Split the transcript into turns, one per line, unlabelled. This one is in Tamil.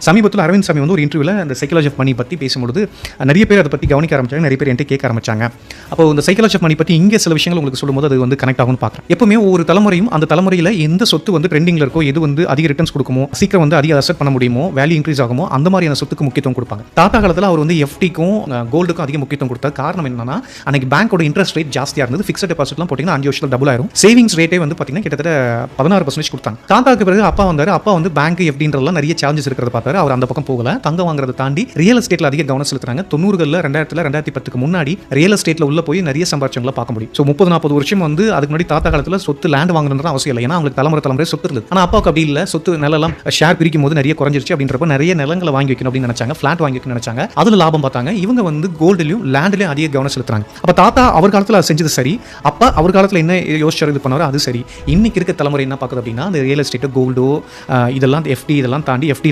சமீபத்தில் அரவிந்த் சாமி வந்து ஒரு இன்டர்வியூவில் அந்த சைக்காலஜி ஆஃப் மணி பற்றி பேசும்பொழுது நிறைய பேர் அதை பற்றி கவனிக்க ஆரம்பிச்சாங்க, நிறைய பேர் என்கிட்ட கேட்க ஆரம்பிச்சாங்க. அப்போ இந்த சைக்காலஜி ஆஃப் மணி பற்றி இங்கே சில விஷயங்கள் உங்களுக்கு சொல்லும்போது அது வந்து கனெக்ட் ஆகும்னு பார்க்குறேன். எப்பவுமே ஒவ்வொரு தலைமுறையும் அந்த தலைமுறையில் எந்த சொத்து வந்து ட்ரெண்டிங்கில் இருக்கோ, எது வந்து அதிக ரிட்டர்ன்ஸ் கொடுக்குமோ, சீக்கிரம் வந்து அதிக அசெட் பண்ண முடியுமோ, வேல்யூ இன்க்ரீஸ் ஆகுமோ, அந்த மாதிரியான சொத்துக்கு முக்கியத்துவம் கொடுப்பாங்க. தாத்தா காலத்தில் அவர் வந்து எஃப்டிக்கும் கோல்டுக்கும் அதிக முக்கியத்துவம் கொடுத்தார். காரணம் என்னன்னா, அன்னைக்கு பேங்கோட இன்ட்ரெஸ்ட் ரேட் ஜாஸ்தியாக இருந்தது. ஃபிக்ஸட் டெபாசிட்லாம் போட்டிங்கன்னா 5 வருஷத்தில் டபுள் ஆயிரும். சேவிங்ஸ் ரேட்டே வந்து பார்த்தீங்கன்னா கிட்டத்தட்ட 16% கொடுத்தாங்க. தாத்தாக்கு பிறகு அப்பா வந்தார். அப்பா வந்து பேங்க் எஃப்டின்றதுலாம் நிறைய சேலஞ்சஸ் இருக்கிறத பார்த்தாரு. அவர் அந்த பக்கம் போகல. தங்கம் வாங்குறதை தாண்டி ரியல் எஸ்டேட்ல அதிக கவனம் செலுத்துறாங்க. 90களில் 2010க்கு முன்னாடி ரியல் எஸ்டேட்ல உள்ள போய் நிறைய சம்பாரிச்சவங்களை பார்க்க முடியும். ஸோ 30-40 வருஷம் வந்து அதுக்கு முன்னாடி தாத்தா காலத்தில் சொத்து லேண்ட் வாங்கணுன்ற அவசியம் இல்லை. ஏன்னா அவங்களுக்கு தலைமுறை சொத்து இருந்தது. ஆனால் அப்பாவுக்கு அப்படி இல்லை. சொத்து நிலம் ஷேர் பிரிக்கும் போது நிறைய குறைஞ்சிருச்சு. அப்படின்றப்ப நிறைய நிலங்களை வாங்கி வைக்கணும் அப்படின்னு நினைச்சாங்க. ஃபிளாட் வாங்கி வைக்கணும்னு நினைச்சாங்க. அதுல லாபம் பார்த்தாங்க. இவங்க வந்து கோல்டுலையும் லேண்ட்லையும் அதிக கவனம் செலுத்துறாங்க. அப்ப தாத்தா அவர் காலத்தில் அது செஞ்சது சரி. அப்பா அவர் காலத்தில் என்ன யோசிச்சாரு இது பண்ணாரோ அது சரி. இன்னைக்கு இருக்க தலைமுறை என்ன பார்க்குது அப்படின்னா, அந்த ரியல் எஸ்டேட், கோல்டோ இதெல்லாம் எஃப்டி இதெல்லாம் தாண்டி எஃப்டி